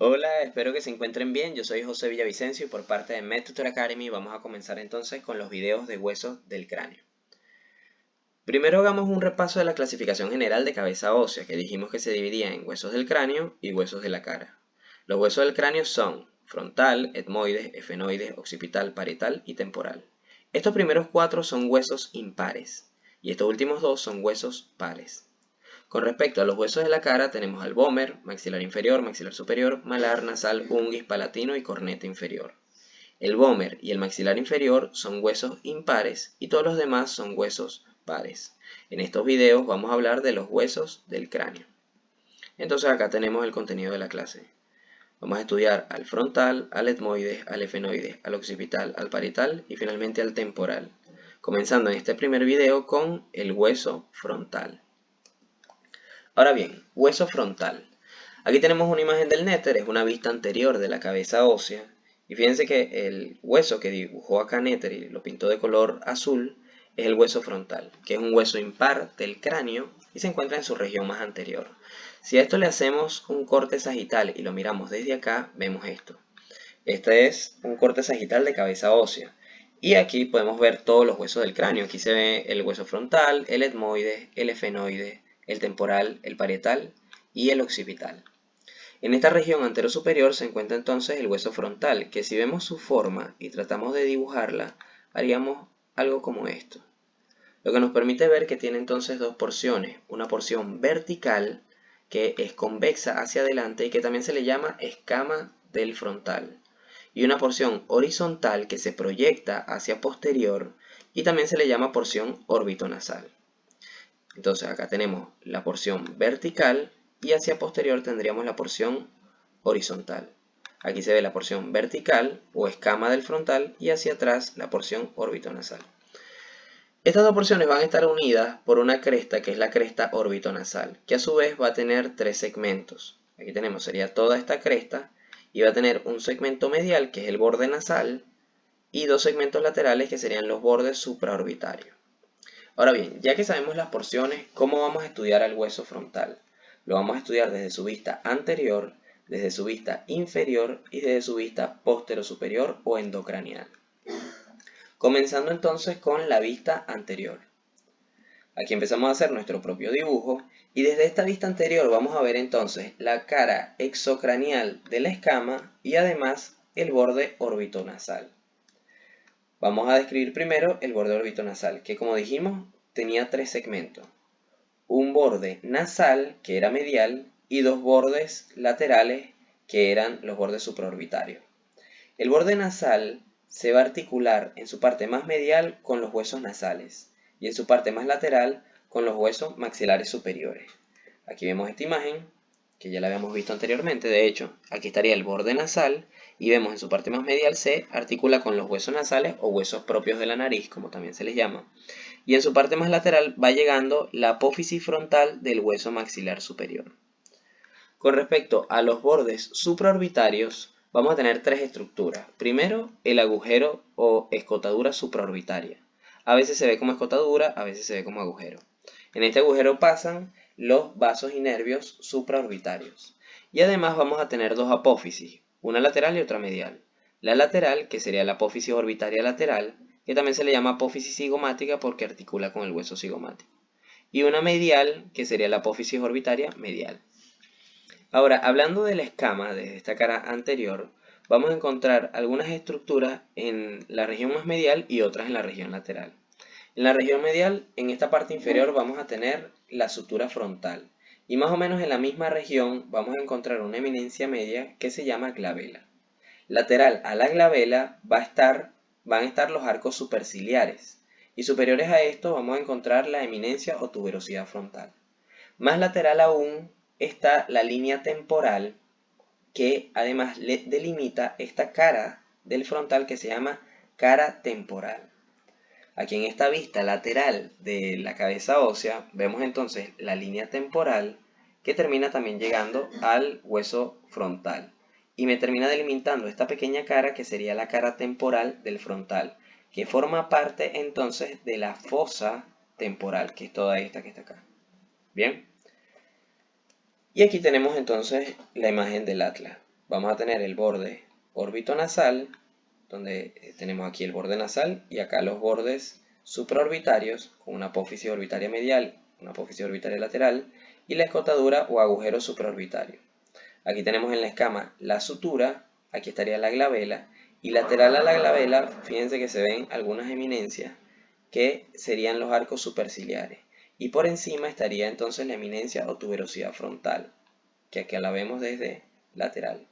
Hola, espero que se encuentren bien. Yo soy José Villavicencio y por parte de MedTutor Academy vamos a comenzar entonces con los videos de huesos del cráneo. Primero hagamos un repaso de la clasificación general de cabeza ósea, que dijimos que se dividía en huesos del cráneo y huesos de la cara. Los huesos del cráneo son frontal, etmoides, efenoides, occipital, parietal y temporal. Estos primeros cuatro son huesos impares y estos últimos dos son huesos pares. Con respecto a los huesos de la cara, tenemos al vómer, maxilar inferior, maxilar superior, malar, nasal, unguis, palatino y corneta inferior. El vómer y el maxilar inferior son huesos impares y todos los demás son huesos pares. En estos videos vamos a hablar de los huesos del cráneo. Entonces acá tenemos el contenido de la clase. Vamos a estudiar al frontal, al etmoides, al efenoides, al occipital, al parietal y finalmente al temporal. Comenzando en este primer video con el hueso frontal. Ahora bien, hueso frontal. Aquí tenemos una imagen del Néter, es una vista anterior de la cabeza ósea. Y fíjense que el hueso que dibujó acá Néter y lo pintó de color azul es el hueso frontal, que es un hueso impar del cráneo y se encuentra en su región más anterior. Si a esto le hacemos un corte sagital y lo miramos desde acá, vemos esto. Este es un corte sagital de cabeza ósea. Y aquí podemos ver todos los huesos del cráneo. Aquí se ve el hueso frontal, el etmoide, el efenoide, el temporal, el parietal y el occipital. En esta región anterosuperior se encuentra entonces el hueso frontal, que si vemos su forma y tratamos de dibujarla, haríamos algo como esto. Lo que nos permite ver que tiene entonces dos porciones, una porción vertical que es convexa hacia adelante y que también se le llama escama del frontal, y una porción horizontal que se proyecta hacia posterior y también se le llama porción orbitonasal. Entonces acá tenemos la porción vertical y hacia posterior tendríamos la porción horizontal. Aquí se ve la porción vertical o escama del frontal y hacia atrás la porción orbitonasal. Estas dos porciones van a estar unidas por una cresta que es la cresta orbitonasal, que a su vez va a tener tres segmentos. Aquí tenemos, sería toda esta cresta y va a tener un segmento medial que es el borde nasal y dos segmentos laterales que serían los bordes supraorbitarios. Ahora bien, ya que sabemos las porciones, ¿cómo vamos a estudiar al hueso frontal? Lo vamos a estudiar desde su vista anterior, desde su vista inferior y desde su vista posterosuperior o endocranial. Comenzando entonces con la vista anterior. Aquí empezamos a hacer nuestro propio dibujo y desde esta vista anterior vamos a ver entonces la cara exocranial de la escama y además el borde orbitonasal. Vamos a describir primero el borde orbitonasal, que como dijimos tenía tres segmentos. Un borde nasal, que era medial, y dos bordes laterales, que eran los bordes supraorbitarios. El borde nasal se va a articular en su parte más medial con los huesos nasales y en su parte más lateral con los huesos maxilares superiores. Aquí vemos esta imagen, que ya la habíamos visto anteriormente. De hecho, aquí estaría el borde nasal y vemos en su parte más medial se articula con los huesos nasales o huesos propios de la nariz, como también se les llama. Y en su parte más lateral va llegando la apófisis frontal del hueso maxilar superior. Con respecto a los bordes supraorbitarios, vamos a tener tres estructuras. Primero, el agujero o escotadura supraorbitaria. A veces se ve como escotadura, a veces se ve como agujero. En este agujero pasan los vasos y nervios supraorbitarios. Y además vamos a tener dos apófisis, una lateral y otra medial. La lateral, que sería la apófisis orbitaria lateral, que también se le llama apófisis cigomática porque articula con el hueso cigomático. Y una medial, que sería la apófisis orbitaria medial. Ahora, hablando de la escama, desde esta cara anterior, vamos a encontrar algunas estructuras en la región más medial y otras en la región lateral. En la región medial, en esta parte inferior, vamos a tener la sutura frontal. Y más o menos en la misma región vamos a encontrar una eminencia media que se llama glabela. Lateral a la glabela van a estar los arcos superciliares. Y superiores a esto vamos a encontrar la eminencia o tuberosidad frontal. Más lateral aún está la línea temporal que además delimita esta cara del frontal que se llama cara temporal. Aquí en esta vista lateral de la cabeza ósea vemos entonces la línea temporal que termina también llegando al hueso frontal y me termina delimitando esta pequeña cara que sería la cara temporal del frontal, que forma parte entonces de la fosa temporal, que es toda esta que está acá. Bien. Y aquí tenemos entonces la imagen del atlas. vamos a tener el borde orbitonasal, donde tenemos aquí el borde nasal y acá los bordes supraorbitarios con una apófisis orbitaria medial, una apófisis orbitaria lateral y la escotadura o agujero supraorbitario. Aquí tenemos en la escama la sutura, aquí estaría la glabela y lateral a la glabela, fíjense que se ven algunas eminencias que serían los arcos superciliares y por encima estaría entonces la eminencia o tuberosidad frontal, que aquí la vemos desde lateral.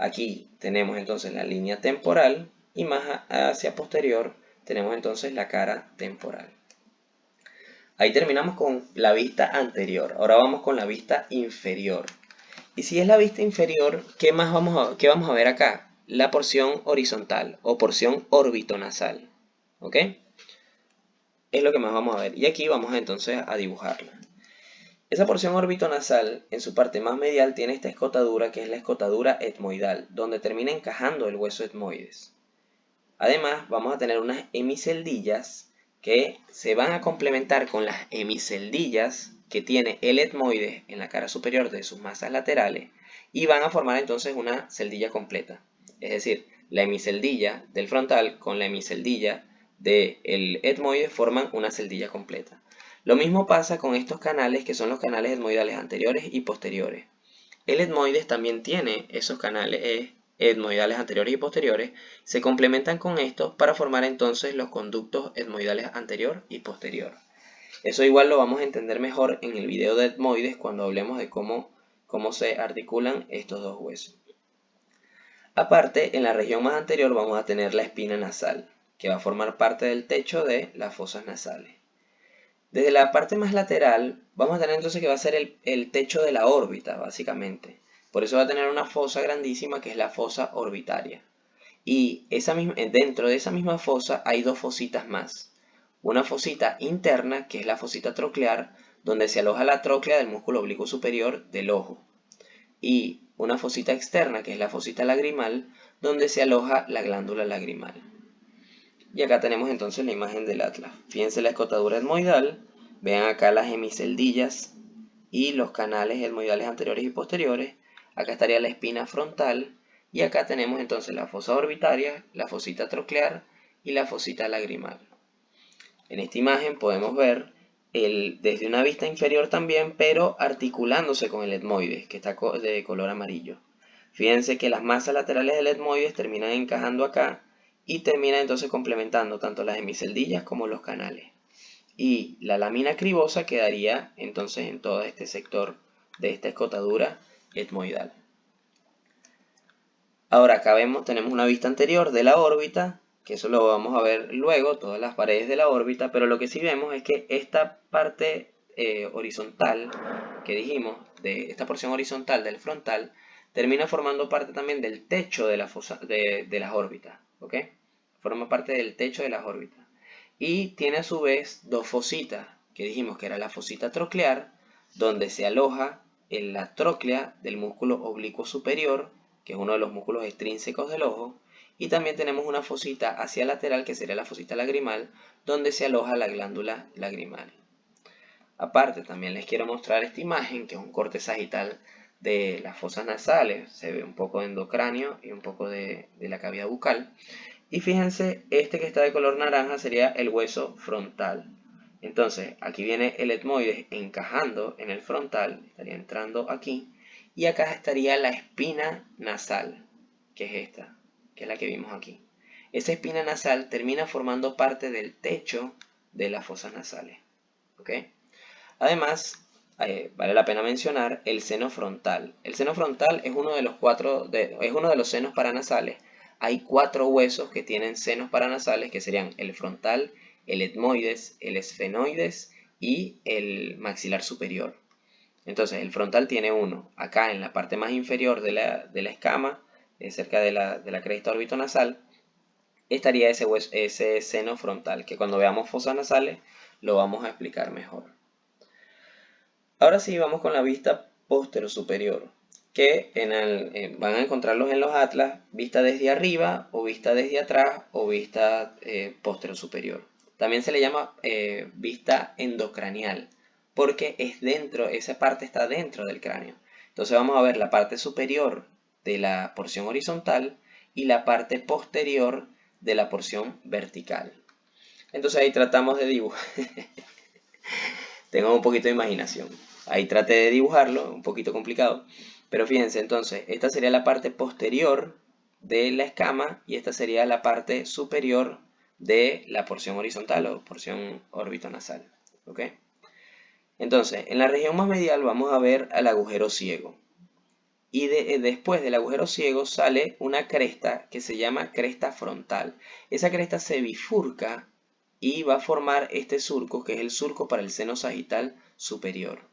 Aquí tenemos entonces la línea temporal y más hacia posterior tenemos entonces la cara temporal. Ahí terminamos con la vista anterior. Ahora vamos con la vista inferior. Y si es la vista inferior, ¿qué vamos a ver acá? La porción horizontal o porción orbitonasal. ¿Ok? Es lo que más vamos a ver. Y aquí vamos entonces a dibujarla. Esa porción orbitonasal, en su parte más medial, tiene esta escotadura que es la escotadura etmoidal, donde termina encajando el hueso etmoides. Además, vamos a tener unas hemiceldillas que se van a complementar con las hemiceldillas que tiene el etmoides en la cara superior de sus masas laterales y van a formar entonces una celdilla completa. Es decir, la hemiceldilla del frontal con la hemiceldilla del etmoides forman una celdilla completa. Lo mismo pasa con estos canales que son los canales etmoidales anteriores y posteriores. El etmoides también tiene esos canales etmoidales anteriores y posteriores, se complementan con estos para formar entonces los conductos etmoidales anterior y posterior. Eso igual lo vamos a entender mejor en el video de etmoides cuando hablemos de cómo se articulan estos dos huesos. Aparte, en la región más anterior vamos a tener la espina nasal, que va a formar parte del techo de las fosas nasales. Desde la parte más lateral vamos a tener entonces que va a ser el techo de la órbita, básicamente. Por eso va a tener una fosa grandísima que es la fosa orbitaria. Y dentro de esa misma fosa hay dos fositas más. Una fosita interna, que es la fosita troclear, donde se aloja la tróclea del músculo oblicuo superior del ojo. Y una fosita externa, que es la fosita lagrimal, donde se aloja la glándula lagrimal. Y acá tenemos entonces la imagen del atlas. Fíjense la escotadura etmoidal, vean acá las hemiceldillas y los canales etmoidales anteriores y posteriores. Acá estaría la espina frontal y acá tenemos entonces la fosa orbitaria, la fosita troclear y la fosita lagrimal. En esta imagen podemos ver desde una vista inferior también, pero articulándose con el etmoides, que está de color amarillo. Fíjense que las masas laterales del etmoides terminan encajando acá y termina entonces complementando tanto las hemiceldillas como los canales. Y la lámina cribosa quedaría entonces en todo este sector de esta escotadura etmoidal. Ahora acá tenemos una vista anterior de la órbita, que eso lo vamos a ver luego, todas las paredes de la órbita, pero lo que sí vemos es que esta parte horizontal que dijimos, de esta porción horizontal del frontal, termina formando parte también del techo de, de las órbitas, ¿ok? Forma parte del techo de las órbitas. Y tiene a su vez dos fositas, que dijimos que era la fosita troclear, donde se aloja en la tróclea del músculo oblicuo superior, que es uno de los músculos extrínsecos del ojo, y también tenemos una fosita hacia lateral, que sería la fosita lagrimal, donde se aloja la glándula lagrimal. Aparte, también les quiero mostrar esta imagen, que es un corte sagital de las fosas nasales. Se ve un poco de endocráneo y un poco de la cavidad bucal. Y fíjense, este que está de color naranja sería el hueso frontal. Entonces, aquí viene el etmoides encajando en el frontal, estaría entrando aquí. Y acá estaría la espina nasal, que es esta, que es la que vimos aquí. Esa espina nasal termina formando parte del techo de las fosas nasales. ¿Ok? Además, vale la pena mencionar el seno frontal. El seno frontal es uno de los senos paranasales. Hay 4 huesos que tienen senos paranasales, que serían el frontal, el etmoides, el esfenoides y el maxilar superior. Entonces, el frontal tiene uno acá en la parte más inferior de la escama, cerca de la cresta orbitonasal, estaría ese seno frontal, que cuando veamos fosas nasales lo vamos a explicar mejor. Ahora sí vamos con la vista posterosuperior, que van a encontrarlos en los atlas, vista desde arriba o vista desde atrás o vista posterosuperior. También se le llama vista endocranial, porque esa parte está dentro del cráneo. Entonces vamos a ver la parte superior de la porción horizontal y la parte posterior de la porción vertical. Entonces ahí tratamos de dibujar. Tengan un poquito de imaginación. Ahí traté de dibujarlo, un poquito complicado. Pero fíjense, entonces, esta sería la parte posterior de la escama y esta sería la parte superior de la porción horizontal o porción orbitonasal. ¿Ok? Entonces, en la región más medial vamos a ver al agujero ciego. Y después del agujero ciego sale una cresta que se llama cresta frontal. Esa cresta se bifurca y va a formar este surco, que es el surco para el seno sagital superior.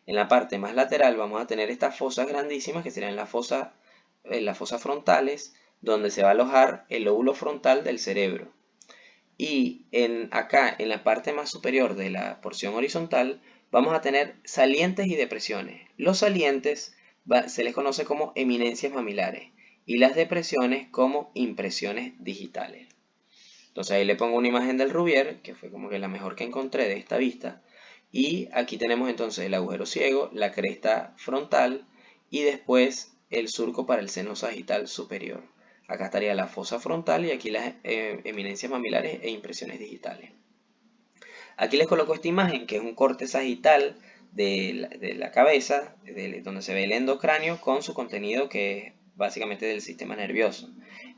En la parte más lateral vamos a tener estas fosas grandísimas, que serían las fosas frontales, donde se va a alojar el lóbulo frontal del cerebro. Y acá, en la parte más superior de la porción horizontal, vamos a tener salientes y depresiones. Los salientes se les conoce como eminencias mamilares y las depresiones como impresiones digitales. Entonces ahí le pongo una imagen del Rubier, que fue como que la mejor que encontré de esta vista. Y aquí tenemos entonces el agujero ciego, la cresta frontal y después el surco para el seno sagital superior. Acá estaría la fosa frontal y aquí las eminencias mamilares e impresiones digitales. Aquí les coloco esta imagen que es un corte sagital de la cabeza, donde se ve el endocráneo con su contenido que es básicamente del sistema nervioso.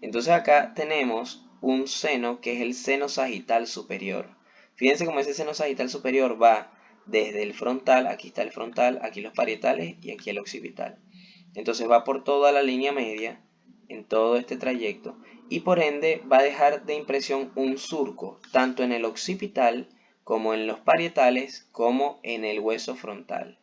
Entonces acá tenemos un seno que es el seno sagital superior. Fíjense cómo ese seno sagital superior va desde el frontal, aquí está el frontal, aquí los parietales y aquí el occipital. Entonces va por toda la línea media en todo este trayecto y por ende va a dejar de impresión un surco tanto en el occipital como en los parietales como en el hueso frontal.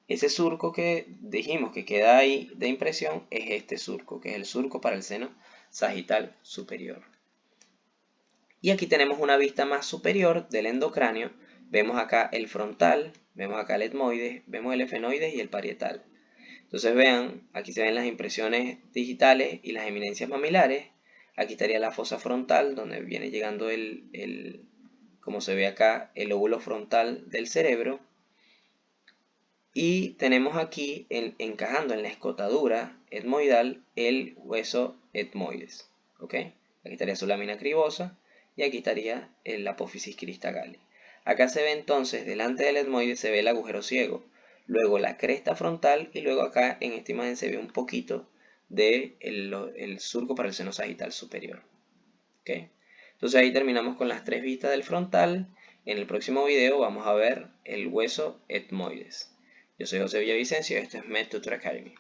Ese surco que dijimos que queda ahí de impresión es este surco, que es el surco para el seno sagital superior. Y aquí tenemos una vista más superior del endocráneo. Vemos acá el frontal, vemos acá el etmoides, vemos el efenoides y el parietal. Entonces vean, aquí se ven las impresiones digitales y las eminencias mamilares. Aquí estaría la fosa frontal, donde viene llegando como se ve acá, el lóbulo frontal del cerebro. Y tenemos aquí, encajando en la escotadura etmoidal, el hueso etmoides. ¿Ok? Aquí estaría su lámina cribosa y aquí estaría el apófisis cristagale. Acá se ve entonces, delante del etmoides se ve el agujero ciego, luego la cresta frontal y luego acá en esta imagen se ve un poquito del el surco para el seno sagital superior. ¿Ok? Entonces ahí terminamos con las tres vistas del frontal. En el próximo video vamos a ver el hueso etmoides. Yo soy José Villavicencio y esto es MedTutor Academy.